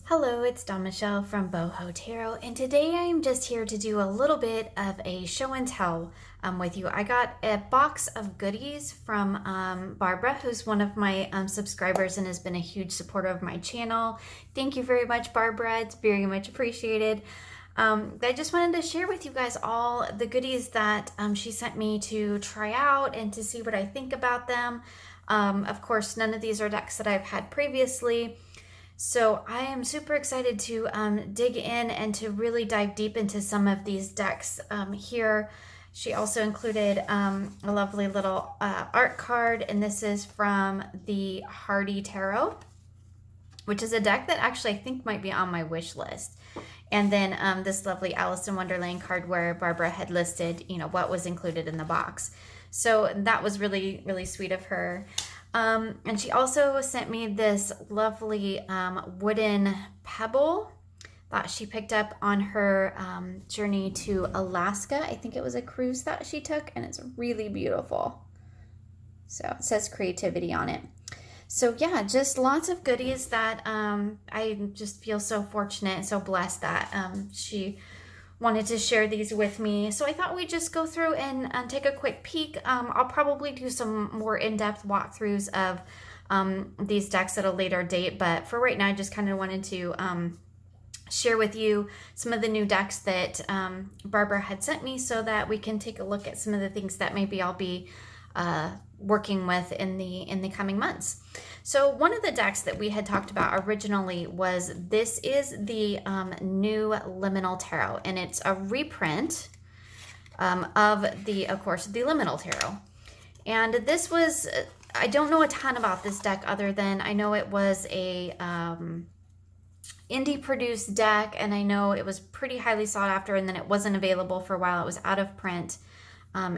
Hello, it's Dawn Michelle from Boho Tarot, and today I'm just here to do a little bit of a show and tell with you. I got a box of goodies from Barbara, who's one of my subscribers and has been a huge supporter of my channel. Thank you very much, Barbara. It's very much appreciated. I just wanted to share with you guys all the goodies that she sent me to try out and to see what I think about them. Of course, none of these are decks that I've had previously. So I am super excited to dig in and to really dive deep into some of these decks here. She also included a lovely little art card, and this is from the Hardy Tarot, which is a deck that actually I think might be on my wish list. And then this lovely Alice in Wonderland card where Barbara had listed, what was included in the box. So that was really, really sweet of her. And she also sent me this lovely wooden pebble that she picked up on her journey to Alaska. I think it was a cruise that she took, and it's really beautiful. So it says creativity on it. So yeah, just lots of goodies that I just feel so fortunate and so blessed that she wanted to share these with me. So I thought we'd just go through and take a quick peek. I'll probably do some more in-depth walkthroughs of these decks at a later date, but for right now I just kind of wanted to share with you some of the new decks that Barbara had sent me so that we can take a look at some of the things that maybe I'll be working with in the coming months. So one of the decks that we had talked about originally was this is the new Liminal Tarot, and it's a reprint of course, the Liminal Tarot. And this was, I don't know a ton about this deck other than I know it was a indie produced deck, and I know it was pretty highly sought after, and then it wasn't available for a while. It was out of print.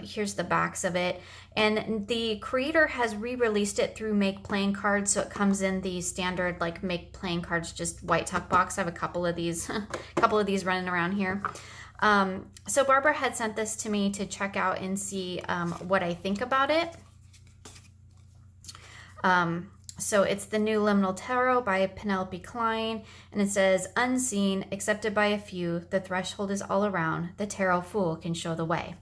Here's the backs of it, and the creator has re-released it through Make Playing Cards, so it comes in the standard like Make Playing Cards, just white tuck box. I have a couple of these running around here. So Barbara had sent this to me to check out and see what I think about it. So it's the new Liminal Tarot by Penelope Klein, and it says, unseen, accepted by a few, the threshold is all around, the tarot fool can show the way.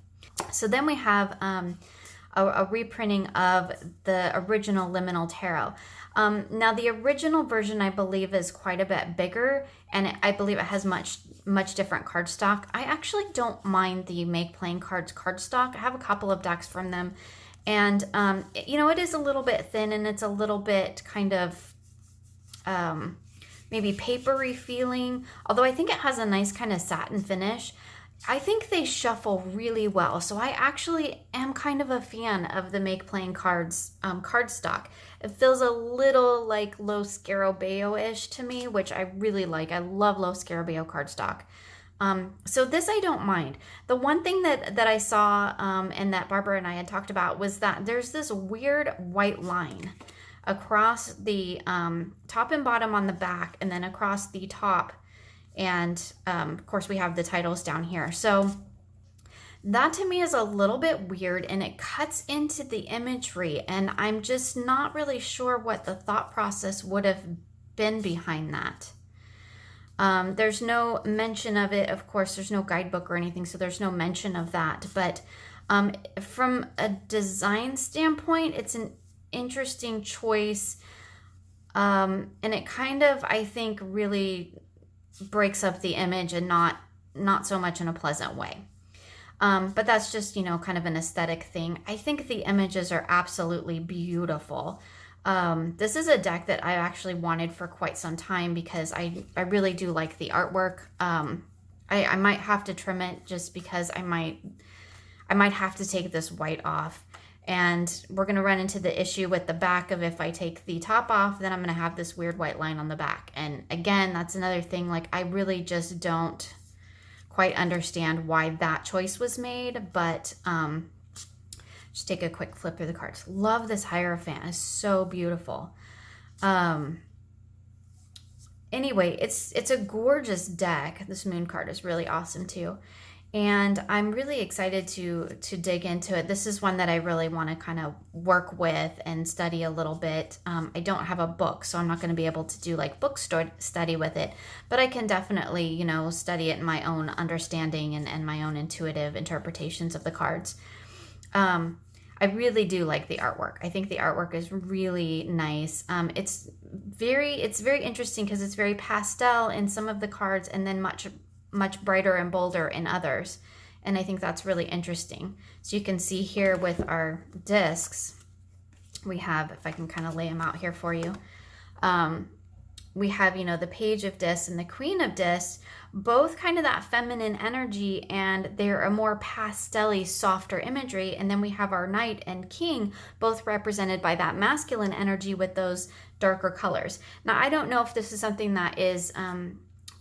So then we have a reprinting of the original Liminal Tarot. Now the original version I believe is quite a bit bigger, and I believe it has much different cardstock. I actually don't mind the Make Playing Cards cardstock. I have a couple of decks from them, and it is a little bit thin, and it's a little bit kind of maybe papery feeling, although I think it has a nice kind of satin finish. I think they shuffle really well, so I actually am kind of a fan of the Make Playing Cards cardstock. It feels a little like Los Scarabeo-ish to me, which I really like. I love Los Scarabeo cardstock. So this I don't mind. The one thing that I saw and that Barbara and I had talked about was that there's this weird white line across the top and bottom on the back, and then across the top. And of course we have the titles down here. So that to me is a little bit weird, and it cuts into the imagery, and I'm just not really sure what the thought process would have been behind that. There's no mention of it. Of course, there's no guidebook or anything, so there's no mention of that. But from a design standpoint, it's an interesting choice. And it kind of, I think, really breaks up the image, and not so much in a pleasant way. But that's just, kind of an aesthetic thing. I think the images are absolutely beautiful. This is a deck that I actually wanted for quite some time because I really do like the artwork. I might have to trim it just because I might have to take this white off. And we're going to run into the issue with the back of if I take the top off, then I'm going to have this weird white line on the back. And again, that's another thing. Like, I really just don't quite understand why that choice was made. But just take a quick flip through the cards. Love this Hierophant. It's so beautiful. Anyway, it's a gorgeous deck. This moon card is really awesome too. and I'm really excited to dig into it. This is one that I really want to kind of work with and study a little bit. I don't have a book, so I'm not going to be able to do like book study with it, but I can definitely, you know, study it in my own understanding and my own intuitive interpretations of the cards. I really do like the artwork. I think the artwork is really nice. It's very interesting because it's very pastel in some of the cards, and then much brighter and bolder in others. And I think that's really interesting. So you can see here with our discs, we have, if I can kind of lay them out here for you, we have, you know, the Page of Discs and the Queen of Discs, both kind of that feminine energy, and they're a more pastel-y, softer imagery. And then we have our Knight and King, both represented by that masculine energy with those darker colors. Now, I don't know if this is something that is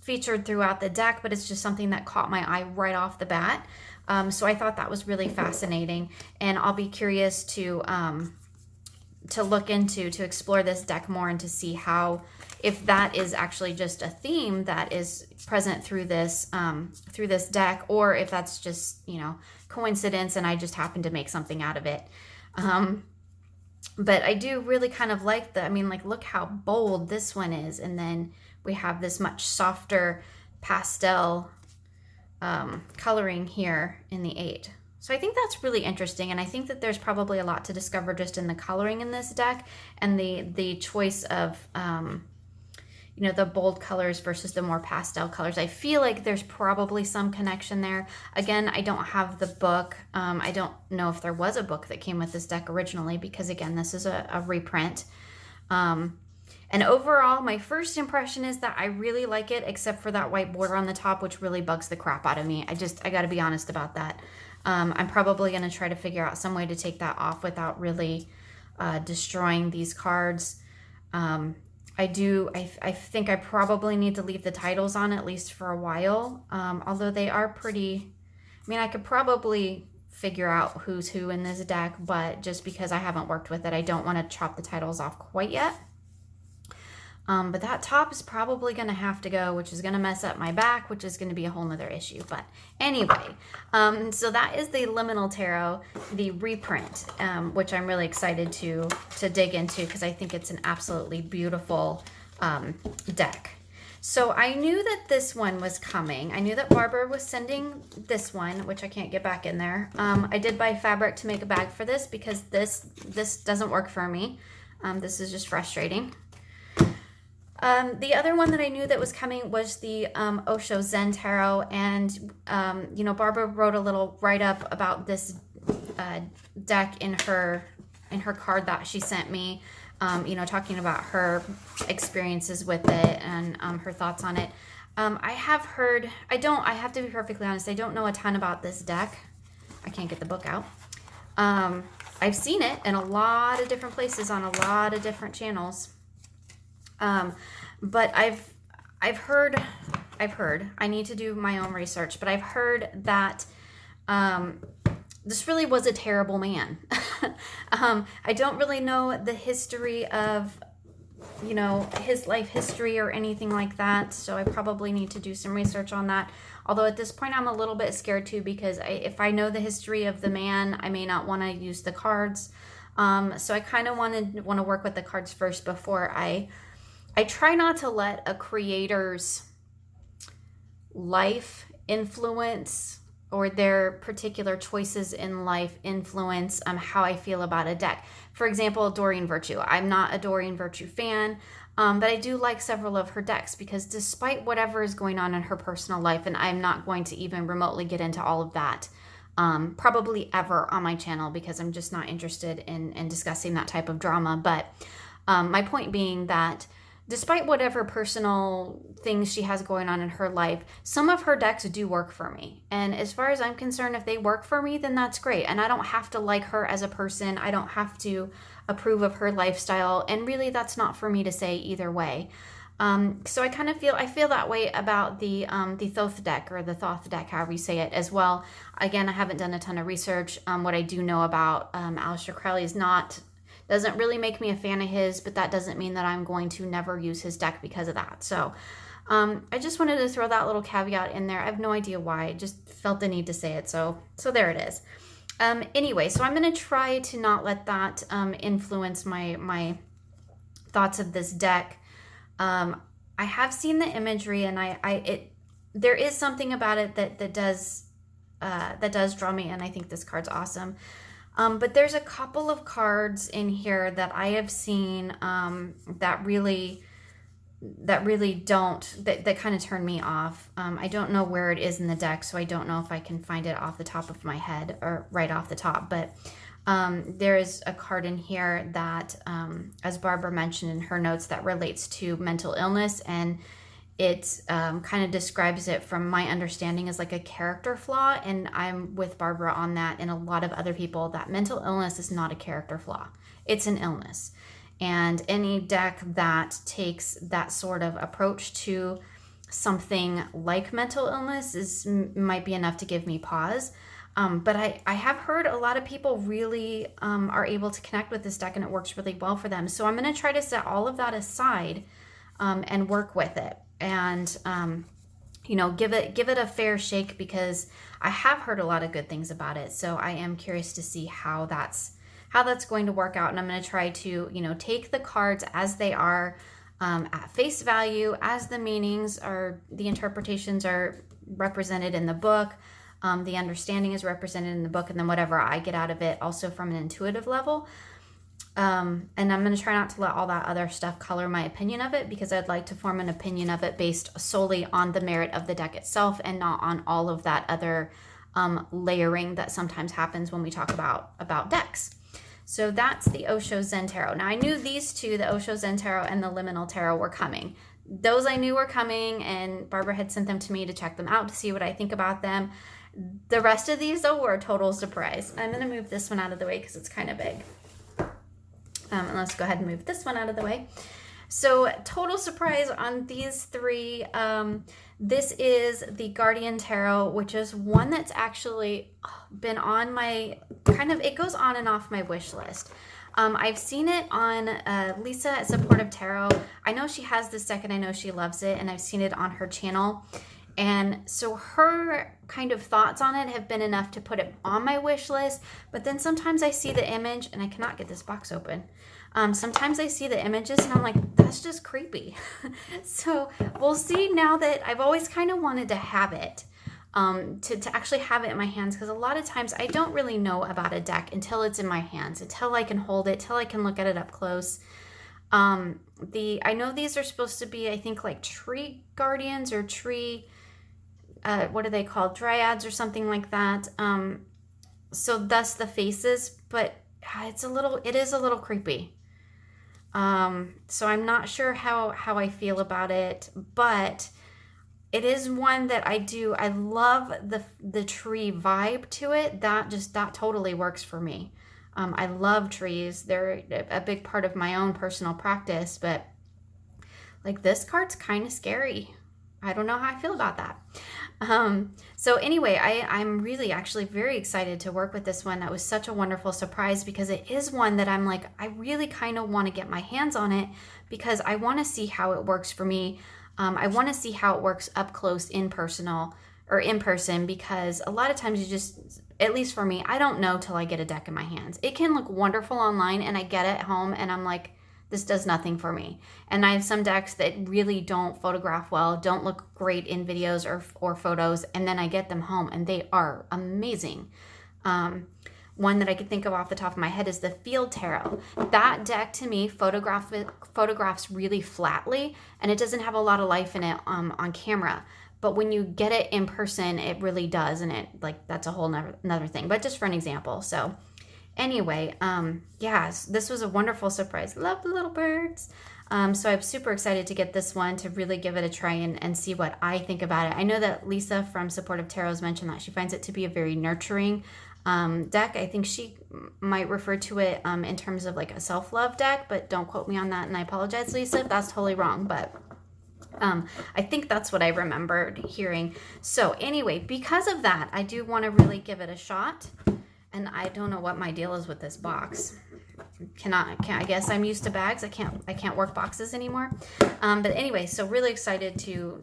featured throughout the deck, but it's just something that caught my eye right off the bat. So I thought that was really fascinating, and I'll be curious to look into, to explore this deck more and to see how, if that is actually just a theme that is present through this deck, or if that's just, you know, coincidence and I just happened to make something out of it. But I do really kind of like I mean, like, look how bold this one is, and then we have this much softer pastel coloring here in the 8. So I think that's really interesting, and I think that there's probably a lot to discover just in the coloring in this deck, and the choice of you know, the bold colors versus the more pastel colors. I feel like there's probably some connection there. Again, I don't have the book. I don't know if there was a book that came with this deck originally, because again, this is a reprint. And overall, my first impression is that I really like it, except for that white border on the top, which really bugs the crap out of me. I got to be honest about that. I'm probably going to try to figure out some way to take that off without really destroying these cards. I think I probably need to leave the titles on at least for a while, although they are pretty, I mean, I could probably figure out who's who in this deck, but just because I haven't worked with it, I don't want to chop the titles off quite yet. But that top is probably going to have to go, which is going to mess up my back, which is going to be a whole nother issue. But anyway, so that is the Liminal Tarot, the reprint, which I'm really excited to dig into, because I think it's an absolutely beautiful deck. So I knew that this one was coming. I knew that Barbara was sending this one, which I can't get back in there. I did buy fabric to make a bag for this, because this doesn't work for me. This is just frustrating. The other one that I knew that was coming was the Osho Zen Tarot, and you know, Barbara wrote a little write-up about this deck in her card that she sent me, you know, talking about her experiences with it and her thoughts on it. I have heard, I have to be perfectly honest, I don't know a ton about this deck. I can't get the book out. I've seen it in a lot of different places on a lot of different channels. But I've heard, I need to do my own research, but I've heard that, this really was a terrible man. I don't really know the history of, you know, his life history or anything like that. So I probably need to do some research on that. Although at this point I'm a little bit scared too, because if I know the history of the man, I may not want to use the cards. So I kind of want to work with the cards first before I try not to let a creator's life influence, or their particular choices in life influence how I feel about a deck. For example, Doreen Virtue. I'm not a Doreen Virtue fan, but I do like several of her decks, because despite whatever is going on in her personal life, and I'm not going to even remotely get into all of that, probably ever on my channel, because I'm just not interested in discussing that type of drama. But my point being that despite whatever personal things she has going on in her life, some of her decks do work for me. And as far as I'm concerned, if they work for me, then that's great. And I don't have to like her as a person. I don't have to approve of her lifestyle. And really, that's not for me to say either way. So I kind of feel that way about the Thoth deck, or the Thoth deck, however you say it, as well. Again, I haven't done a ton of research. What I do know about Aleister Crowley doesn't really make me a fan of his, but that doesn't mean that I'm going to never use his deck because of that. So I just wanted to throw that little caveat in there. I have no idea why. I just felt the need to say it. So there it is. Anyway, so I'm going to try to not let that influence my thoughts of this deck. I have seen the imagery, and there is something about it that does draw me, and I think this card's awesome. But there's a couple of cards in here that I have seen that kind of turn me off. I don't know where it is in the deck, so I don't know if I can find it off the top of my head or right off the top, but there is a card in here that, as Barbara mentioned in her notes, that relates to mental illness, and it kind of describes it from my understanding as like a character flaw, and I'm with Barbara on that and a lot of other people, that mental illness is not a character flaw. It's an illness. And any deck that takes that sort of approach to something like mental illness might be enough to give me pause. But I have heard a lot of people really are able to connect with this deck, and it works really well for them. So I'm going to try to set all of that aside and work with it, and give it a fair shake, because I have heard a lot of good things about it. So I am curious to see how that's going to work out. And I'm going to try to, take the cards as they are, at face value, as the meanings or the interpretations are represented in the book. The understanding is represented in the book, and then whatever I get out of it also from an intuitive level. And I'm going to try not to let all that other stuff color my opinion of it, because I'd like to form an opinion of it based solely on the merit of the deck itself, and not on all of that other layering that sometimes happens when we talk about decks. So that's the Osho Zen Tarot. Now, I knew these two, the Osho Zen Tarot and the Liminal Tarot, were coming. Those I knew were coming, and Barbara had sent them to me to check them out to see what I think about them. The rest of these, though, were a total surprise. I'm going to move this one out of the way because it's kind of big. And let's go ahead and move this one out of the way. So, total surprise on these three. This is the Guardian Tarot, which is one that's actually been on my it goes on and off my wish list. I've seen it on Lisa at Supportive Tarot. I know she has this deck, and I know she loves it, and I've seen it on her channel. And so her kind of thoughts on it have been enough to put it on my wish list. But then sometimes I see the image, and I cannot get this box open. Sometimes I see the images and I'm like, that's just creepy. So we'll see. Now that I've always kind of wanted to have it, to actually have it in my hands, because a lot of times I don't really know about a deck until it's in my hands, until I can hold it, till I can look at it up close. I know these are supposed to be, I think, like tree guardians or tree, what are they called? Dryads or something like that. So thus the faces, but it is a little creepy. So I'm not sure how I feel about it, but it is one that I love the tree vibe to it. That totally works for me. I love trees. They're a big part of my own personal practice, but like this card's kind of scary. I don't know how I feel about that. So anyway, I'm really actually very excited to work with this one. That was such a wonderful surprise, because it is one that I'm like, I really kind of want to get my hands on it, because I want to see how it works for me. I want to see how it works up close in person, because a lot of times you just, at least for me, I don't know till I get a deck in my hands. It can look wonderful online, and I get it home and I'm like, this does nothing for me. And I have some decks that really don't photograph well, don't look great in videos or photos, and then I get them home and they are amazing. One that I can think of off the top of my head is the Field Tarot. That deck to me photographs really flatly, and it doesn't have a lot of life in it on camera. But when you get it in person, it really does, and that's a whole another thing. But just for an example, so. Anyway, this was a wonderful surprise. Love the little birds. So I'm super excited to get this one, to really give it a try and see what I think about it. I know that Lisa from Supportive Tarot has mentioned that she finds it to be a very nurturing deck. I think she might refer to it in terms of like a self-love deck, but don't quote me on that. And I apologize, Lisa, if that's totally wrong. But I think that's what I remembered hearing. So anyway, because of that, I do want to really give it a shot. And I don't know what my deal is with this box. I guess I'm used to bags. I can't work boxes anymore. But anyway, so really excited to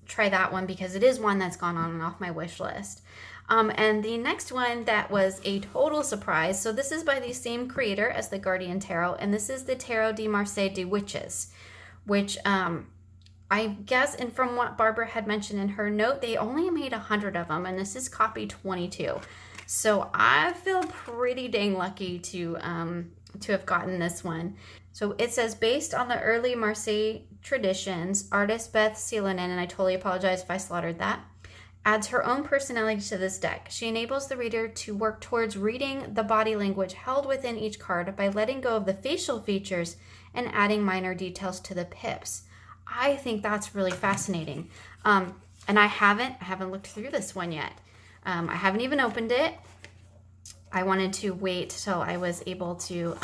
try that one because it is one that's gone on and off my wish list. And the next one that was a total surprise. So this is by the same creator as the Guardian Tarot, and this is the Tarot de Marseille de Witches, which I guess, and from what Barbara had mentioned in her note, they only made 100 of them, and this is copy 22. So I feel pretty dang lucky to have gotten this one. So it says, based on the early Marseille traditions, artist Beth Seelanen, and I totally apologize if I slaughtered that, adds her own personality to this deck. She enables the reader to work towards reading the body language held within each card by letting go of the facial features and adding minor details to the pips. I think that's really fascinating. And I haven't looked through this one yet. I haven't even opened it. I wanted to wait till I was able to,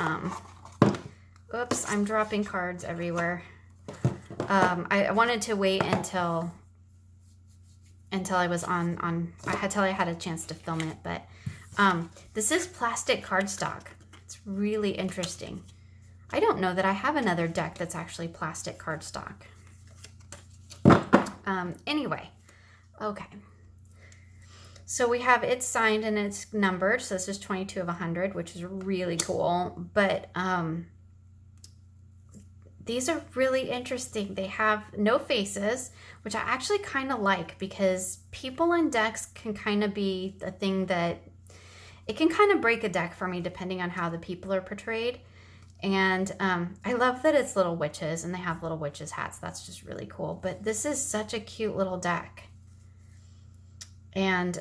oops, I'm dropping cards everywhere. I wanted to wait until I was till I had a chance to film it, but this is plastic cardstock. It's really interesting. I don't know that I have another deck that's actually plastic cardstock. Anyway, okay. So we have it signed and it's numbered. So this is 22 of 100, which is really cool. But these are really interesting. They have no faces, which I actually kind of like because people in decks can kind of be the thing that it can kind of break a deck for me depending on how the people are portrayed. And I love that it's little witches and they have little witches hats. That's just really cool. But this is such a cute little deck. And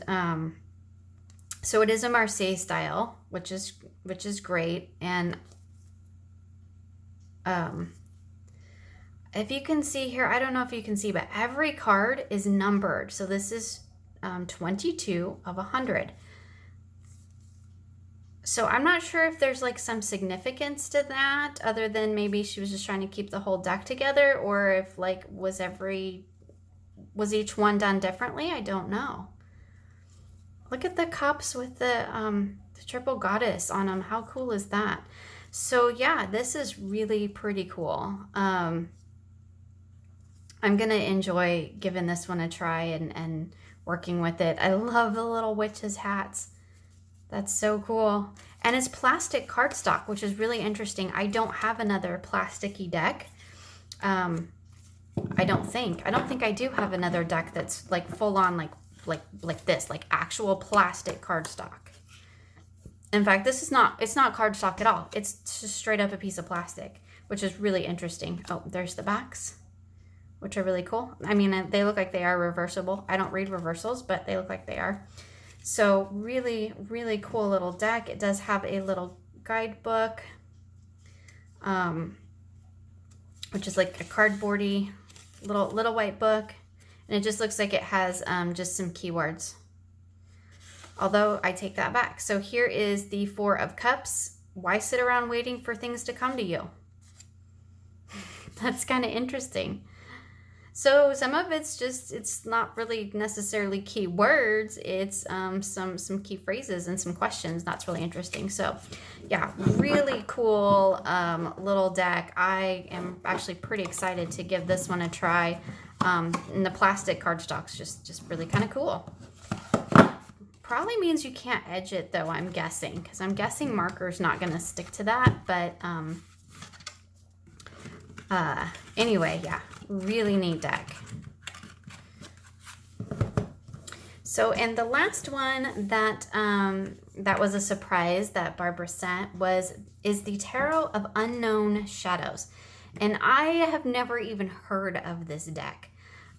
so it is a Marseille style, which is great. And if you can see here, I don't know if you can see, but every card is numbered. So this is 22 of 100. So I'm not sure if there's like some significance to that other than maybe she was just trying to keep the whole deck together, or if like was each one done differently? I don't know. Look at the cups with the triple goddess on them. How cool is that? So yeah, this is really pretty cool. I'm gonna enjoy giving this one a try and working with it. I love the little witches hats. That's so cool. And it's plastic cardstock, which is really interesting. I don't have another plasticky deck. I don't think I do have another deck that's like full on like this, like actual plastic cardstock. In fact, it's not cardstock at all. It's just straight up a piece of plastic, which is really interesting. Oh, there's the backs, which are really cool. I mean, they look like they are reversible. I don't read reversals, but they look like they are. So really, really cool little deck. It does have a little guidebook, which is like a cardboardy little white book. And it just looks like it has just some keywords. Although I take that back. So here is the Four of Cups. Why sit around waiting for things to come to you? That's kind of interesting. So some of it's not really necessarily key words. It's some key phrases and some questions. That's really interesting. So yeah, really cool little deck. I am actually pretty excited to give this one a try. And the plastic cardstock's just really kind of cool. Probably means you can't edge it though, I'm guessing, because I'm guessing marker's not going to stick to that. But anyway, yeah, really neat deck. So, and the last one that that was a surprise that Barbara sent is the Tarot of Unknown Shadows, and I have never even heard of this deck.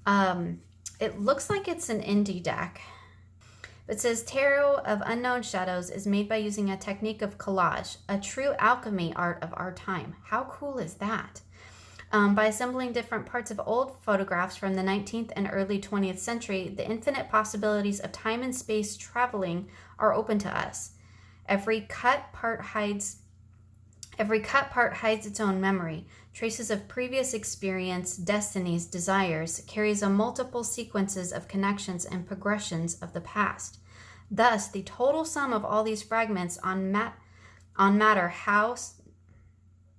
It looks like it's an indie deck. It says Tarot of Unknown Shadows is made by using a technique of collage, a true alchemy art of our time. How cool is that? By assembling different parts of old photographs from the 19th and early 20th century, the infinite possibilities of time and space traveling are open to us. Every cut part hides its own memory, traces of previous experience, destinies, desires, carries a multiple sequences of connections and progressions of the past. Thus, the total sum of all these fragments on matter how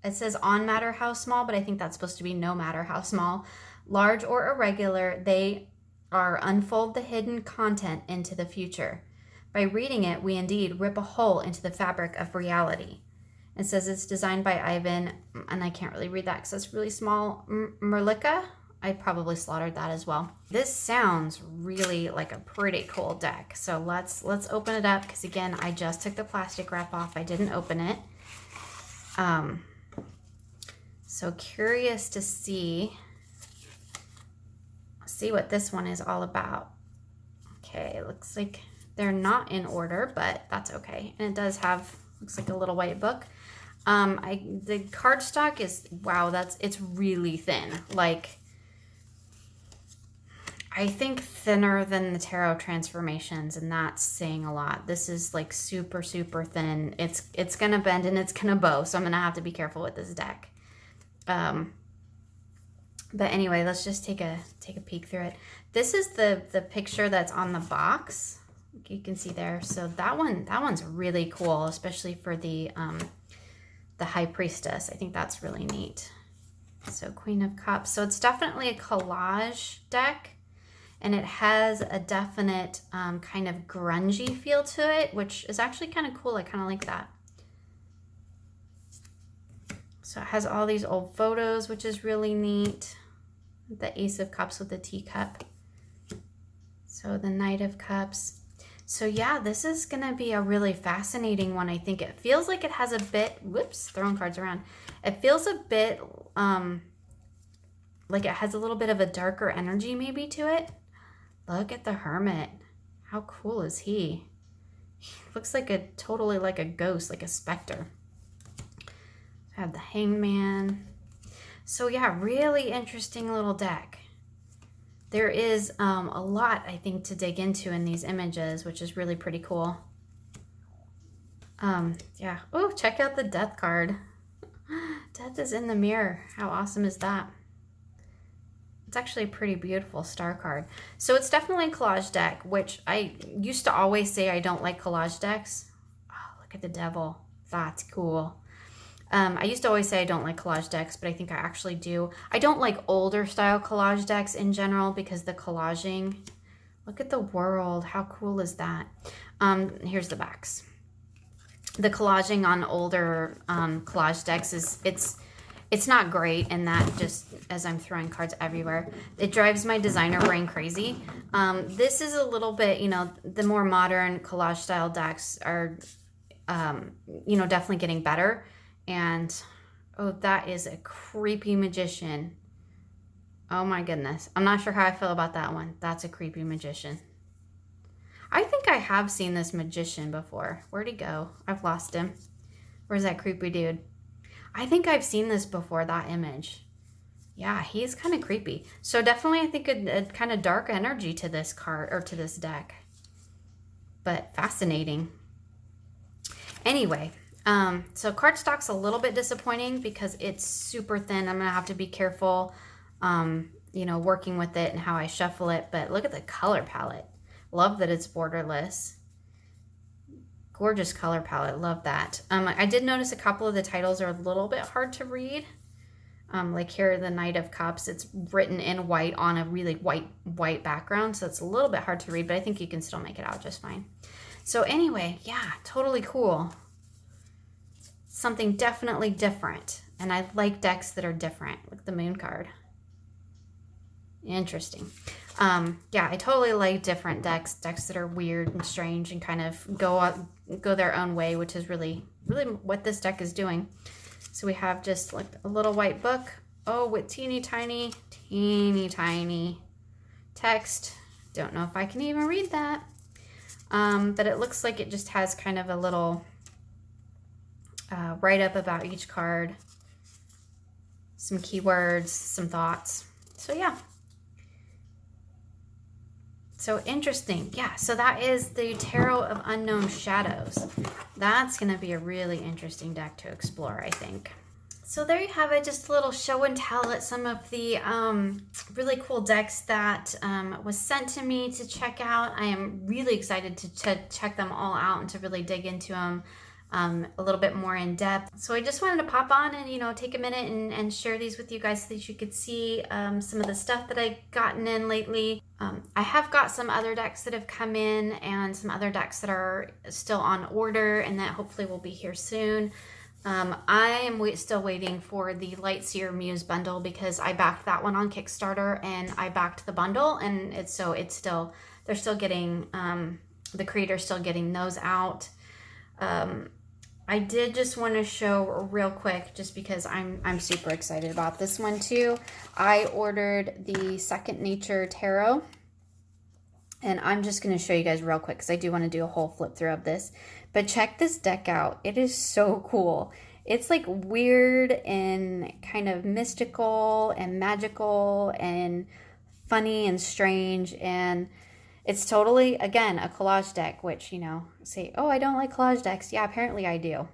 it says on matter how small, but I think that's supposed to be no matter how small, large or irregular, they are unfold the hidden content into the future. By reading it, we indeed rip a hole into the fabric of reality. It says it's designed by Ivan, and I can't really read that because it's really small, Merlicka. I probably slaughtered that as well. This sounds really like a pretty cool deck. So let's open it up, because again, I just took the plastic wrap off. I didn't open it. So curious to see what this one is all about. Okay, it looks like they're not in order, but that's okay. And it does have, looks like a little white book. The cardstock is, wow, it's really thin. Like, I think thinner than the tarot transformations, and that's saying a lot. This is like super, super thin. It's gonna bend and it's gonna bow, so I'm gonna have to be careful with this deck. But anyway, let's just take a peek through it. This is the picture that's on the box. You can see there. So that one's really cool, especially for the High Priestess. I think that's really neat. So Queen of Cups. So it's definitely a collage deck, and it has a definite kind of grungy feel to it, which is actually kind of cool. I kind of like that. So it has all these old photos, which is really neat. The Ace of Cups with the teacup. So the Knight of Cups. So yeah, this is going to be a really fascinating one, I think. It feels like it has a bit, whoops, throwing cards around. It feels a bit like it has a little bit of a darker energy maybe to it. Look at the Hermit. How cool is he? He looks like totally like a ghost, like a specter. I have the Hangman. So yeah, really interesting little deck. There is a lot, I think, to dig into in these images, which is really pretty cool. Yeah. Oh, check out the Death card. Death is in the mirror. How awesome is that? It's actually a pretty beautiful star card. So it's definitely a collage deck, which I used to always say I don't like collage decks. Oh, look at the Devil. That's cool. I used to always say I don't like collage decks, but I think I actually do. I don't like older style collage decks in general because the collaging, look at the world. How cool is that? Here's the backs. The collaging on older collage decks it's not great, and that just, as I'm throwing cards everywhere, it drives my designer brain crazy. This is a little bit, the more modern collage style decks are, definitely getting better. And oh, that is a creepy magician. Oh my goodness. I'm not sure how I feel about that one. That's a creepy magician. I think I have seen this magician before. Where'd he go? I've lost him. Where's that creepy dude? I think I've seen this before, that image. Yeah, he's kind of creepy. So definitely I think a kind of dark energy to this card, or to this deck. But fascinating. Anyway. So cardstock's a little bit disappointing because it's super thin. I'm going to have to be careful, working with it and how I shuffle it. But look at the color palette. Love that it's borderless. Gorgeous color palette. Love that. I did notice a couple of the titles are a little bit hard to read. Like here, the Knight of Cups, it's written in white on a really white background. So it's a little bit hard to read, but I think you can still make it out just fine. So anyway, yeah, totally cool. Something definitely different, and I like decks that are different. Look, the Moon card. Interesting. Yeah, I totally like different decks that are weird and strange and kind of go their own way, which is really what this deck is doing. So we have just like a little white book, with teeny tiny text. Don't know if I can even read that, but it looks like it just has kind of a little write up about each card, some keywords, some thoughts. So yeah. So interesting. Yeah, so that is the Tarot of Unknown Shadows. That's going to be a really interesting deck to explore, I think. So there you have it, just a little show and tell at some of the really cool decks that was sent to me to check out. I am really excited to check them all out and to really dig into them. a little bit more in depth. So I just wanted to pop on and, you know, take a minute and share these with you guys so that you could see some of the stuff that I've gotten in lately. I have got some other decks that have come in and some other decks that are still on order and that hopefully will be here soon. I am still waiting for the Lightseer Muse bundle because I backed that one on Kickstarter and I backed the bundle, and they're still getting, the creator's still getting those out. I did just want to show real quick, just because I'm super excited about this one too. I ordered the Second Nature Tarot, and I'm just going to show you guys real quick because I do want to do a whole flip through of this. But check this deck out. It is so cool. It's like weird and kind of mystical and magical and funny and strange, and it's totally, again, a collage deck, which, you know, say, oh, I don't like collage decks. Yeah, apparently I do.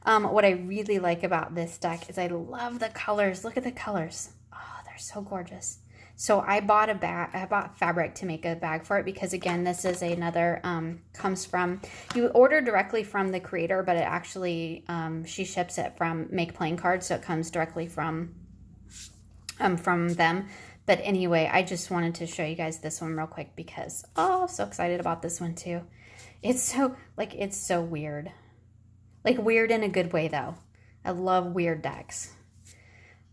What I really like about this deck is I love the colors. Look at the colors. Oh, they're so gorgeous. So I bought a bag. I bought fabric to make a bag for it because, again, this is another, comes from, you order directly from the creator, but it actually, she ships it from Make Playing Cards, so it comes directly from them. But anyway, I just wanted to show you guys this one real quick because, oh, so excited about this one too. It's so weird. Like weird in a good way though. I love weird decks.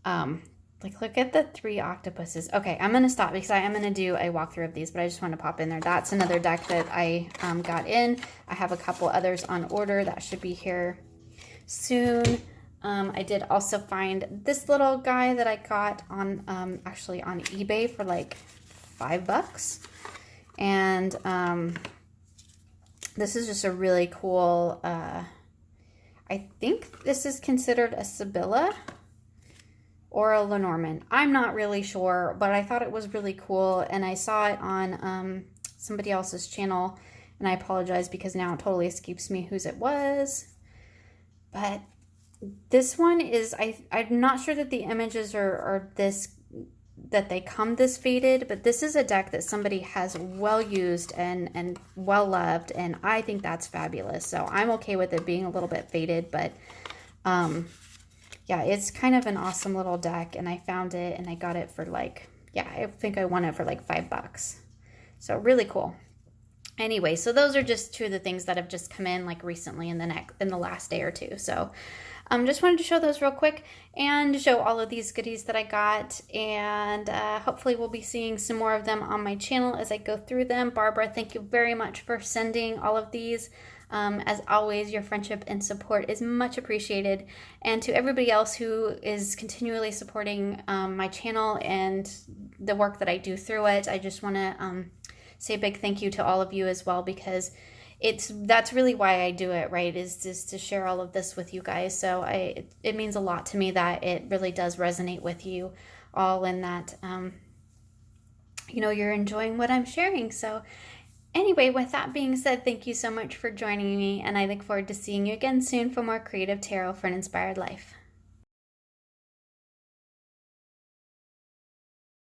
Like look at the 3 octopuses. Okay, I'm going to stop because I am going to do a walkthrough of these, but I just want to pop in there. That's another deck that I got in. I have a couple others on order that should be here soon. I did also find this little guy that I got on actually on eBay for like $5. And this is just a really cool, I think this is considered a Sibylla or a Lenormand. I'm not really sure, but I thought it was really cool, and I saw it on somebody else's channel, and I apologize because now it totally escapes me whose it was. But this one is, I'm not sure that the images are this, that they come this faded, but this is a deck that somebody has well used and well loved, and I think that's fabulous. So I'm okay with it being a little bit faded, but yeah, it's kind of an awesome little deck, and I found it and I got it for like, yeah, I think I won it for like $5. So really cool. Anyway, so those are just 2 of the things that have just come in like recently in the last day or 2. So just wanted to show those real quick and show all of these goodies that I got, and hopefully we'll be seeing some more of them on my channel as I go through them. Barbara, thank you very much for sending all of these. As always, your friendship and support is much appreciated. And to everybody else who is continually supporting my channel and the work that I do through it, I just want to say a big thank you to all of you as well, because that's really why I do it, right? Is just to share all of this with you guys. So it means a lot to me that it really does resonate with you all, and that you know, you're enjoying what I'm sharing. So anyway, with that being said, thank you so much for joining me, and I look forward to seeing you again soon for more creative tarot for an inspired life.